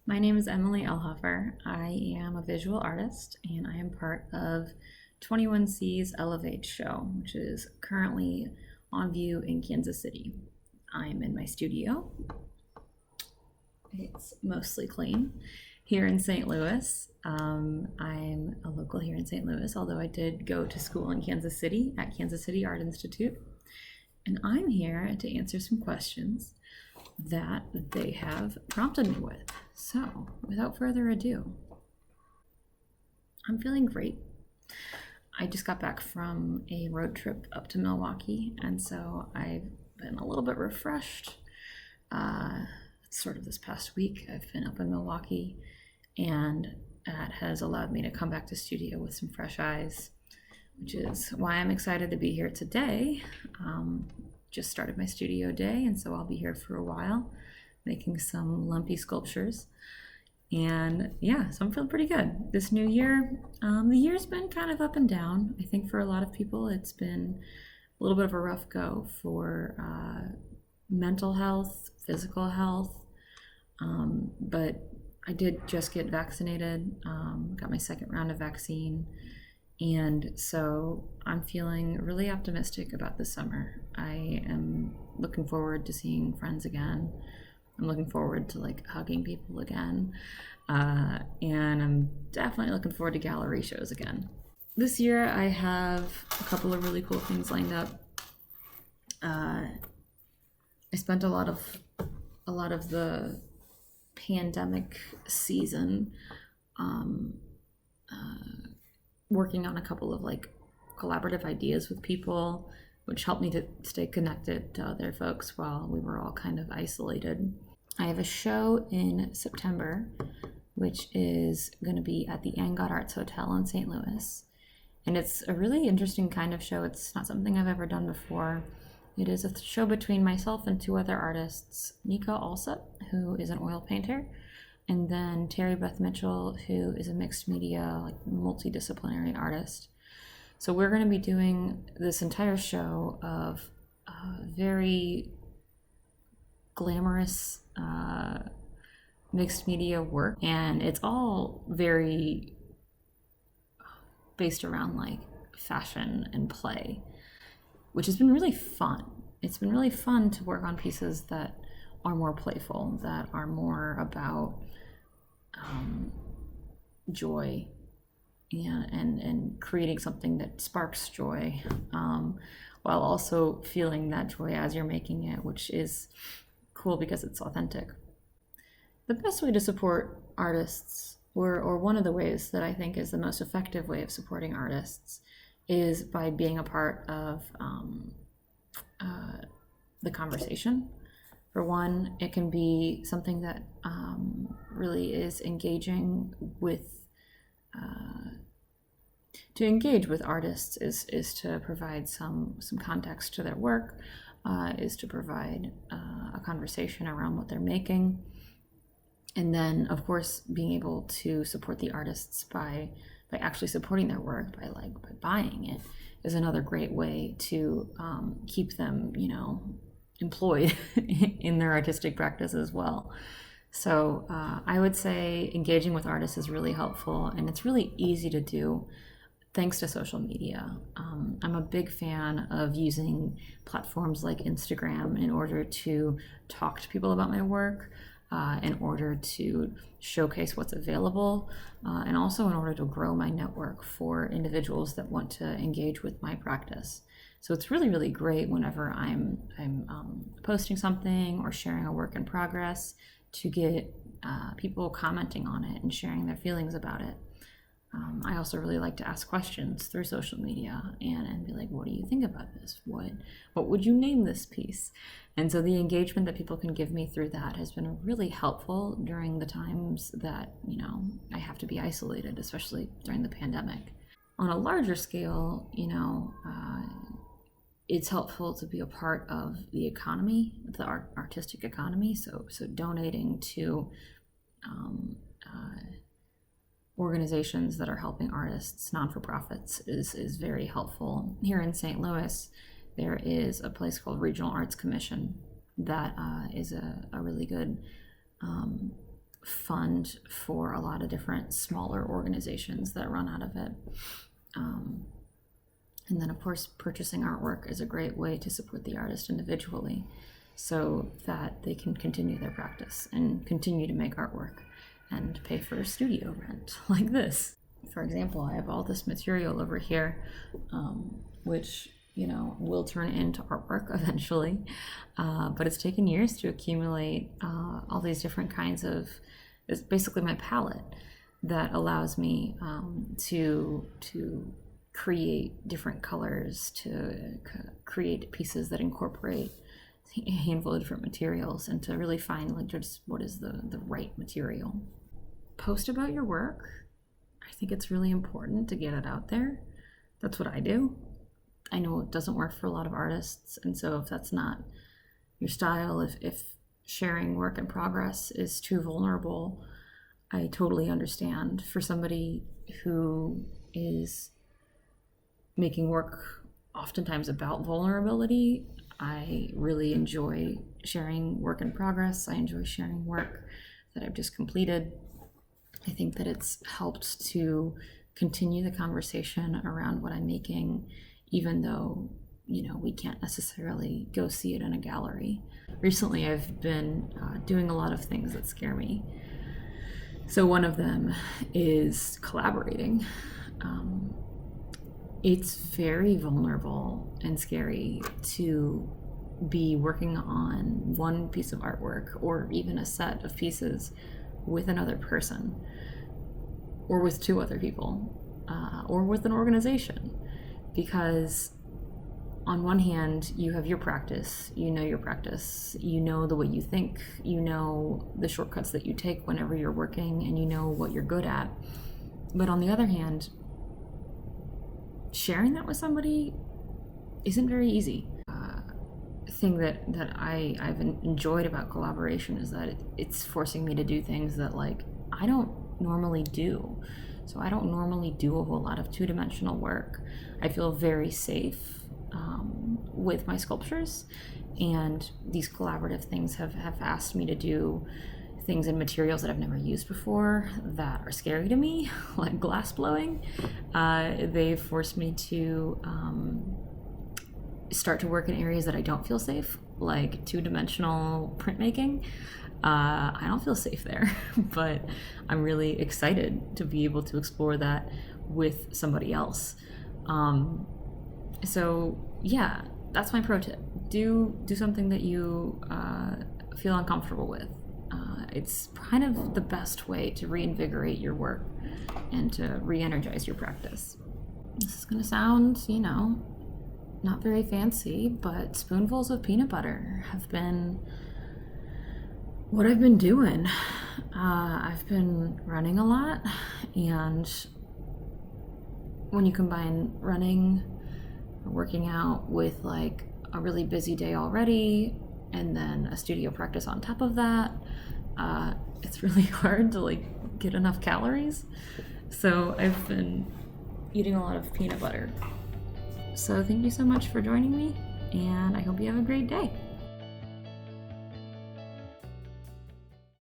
My name is Emily Elhoffer. I am a visual artist and I am part of 21C's Elevate show, which is currently on view in Kansas City. I'm in my studio. It's mostly clean here in St. Louis. I'm a local here in St. Louis, although I did go to school in Kansas City at Kansas City Art Institute. And I'm here to answer some questions that they have prompted me with. So, without further ado, I'm feeling great. I just got back from a road trip up to Milwaukee, and so I've been a little bit refreshed. Sort of this past week, I've been up in Milwaukee, and that has allowed me to come back to studio with some fresh eyes, which is why I'm excited to be here today. Just started my studio day, and so I'll be here for a while making some lumpy sculptures. And yeah, so I'm feeling pretty good. This new year, the year's been kind of up and down. I think for a lot of people, it's been a little bit of a rough go for mental health, physical health. But I did just get vaccinated, got my second round of vaccine. And so I'm feeling really optimistic about this summer. I am looking forward to seeing friends again. I'm looking forward to hugging people again. And I'm definitely looking forward to gallery shows again. This year I have a couple of really cool things lined up. I spent a lot of the pandemic season working on a couple of collaborative ideas with people, which helped me to stay connected to other folks while we were all kind of isolated. I have a show in September, which is going to be at the Angot Arts Hotel in St. Louis. And it's a really interesting kind of show. It's not something I've ever done before. It is a show between myself and two other artists, Nika Alsup, who is an oil painter, and then Terry Beth Mitchell, who is a mixed media, multidisciplinary artist. So we're going to be doing this entire show of very glamorous mixed media work, and it's all very based around fashion and play, which has been really fun. It's been really fun to work on pieces that are more playful, that are more about joy and creating something that sparks joy, while also feeling that joy as you're making it, which is cool because it's authentic. The best way to support artists, or one of the ways that I think is the most effective way of supporting artists, is by being a part of the conversation. For one, it can be something that really is engaging with, to engage with artists is to provide some context to their work, is to provide a conversation around what they're making. And then, of course, being able to support the artists by actually supporting their work, by buying it, is another great way to keep them, employed in their artistic practice as well. So I would say engaging with artists is really helpful, and it's really easy to do thanks to social media. I'm a big fan of using platforms like Instagram in order to talk to people about my work, in order to showcase what's available, and also in order to grow my network for individuals that want to engage with my practice. So it's really, really great whenever I'm posting something or sharing a work in progress to get people commenting on it and sharing their feelings about it. I also really like to ask questions through social media and be like, what do you think about this? What would you name this piece? And so the engagement that people can give me through that has been really helpful during the times that, I have to be isolated, especially during the pandemic. On a larger scale, it's helpful to be a part of the economy, the artistic economy. So donating to organizations that are helping artists, non-for-profits, is very helpful. Here in St. Louis, there is a place called Regional Arts Commission that is a really good fund for a lot of different smaller organizations that run out of it. And then, of course, purchasing artwork is a great way to support the artist individually so that they can continue their practice and continue to make artwork and pay for studio rent like this. For example, I have all this material over here, which, you know, will turn into artwork eventually, but it's taken years to accumulate all these different kinds of, it's basically my palette that allows me to create different colors, to create pieces that incorporate a handful of different materials, and to really find like just what is the right material. Post about your work. I think it's really important to get it out there. That's what I do. I know it doesn't work for a lot of artists, and so if that's not your style, if sharing work in progress is too vulnerable, I totally understand. For somebody who is making work oftentimes about vulnerability, I really enjoy sharing work in progress. I enjoy sharing work that I've just completed. I think that it's helped to continue the conversation around what I'm making, even though, you know, we can't necessarily go see it in a gallery. Recently, I've been doing a lot of things that scare me. So one of them is collaborating. It's very vulnerable and scary to be working on one piece of artwork or even a set of pieces with another person, or with two other people, or with an organization. Because on one hand, you have your practice, you know your practice, you know the way you think, you know the shortcuts that you take whenever you're working, and you know what you're good at. But on the other hand, sharing that with somebody isn't very easy. Thing that I've enjoyed about collaboration is that it's forcing me to do things that like I don't normally do. So I don't normally do a whole lot of two-dimensional work. I feel very safe with my sculptures, and these collaborative things have asked me to do things in materials that I've never used before that are scary to me, like glass blowing. They've forced me to start to work in areas that I don't feel safe, like two-dimensional printmaking. I don't feel safe there, but I'm really excited to be able to explore that with somebody else. So yeah, that's my pro tip. Do something that you feel uncomfortable with. It's kind of the best way to reinvigorate your work and to re-energize your practice. This is gonna sound, you know, not very fancy, but spoonfuls of peanut butter have been what I've been doing. I've been running a lot, and when you combine running or working out with like a really busy day already and then a studio practice on top of that, it's really hard to like get enough calories. So I've been eating a lot of peanut butter. So thank you so much for joining me, and I hope you have a great day.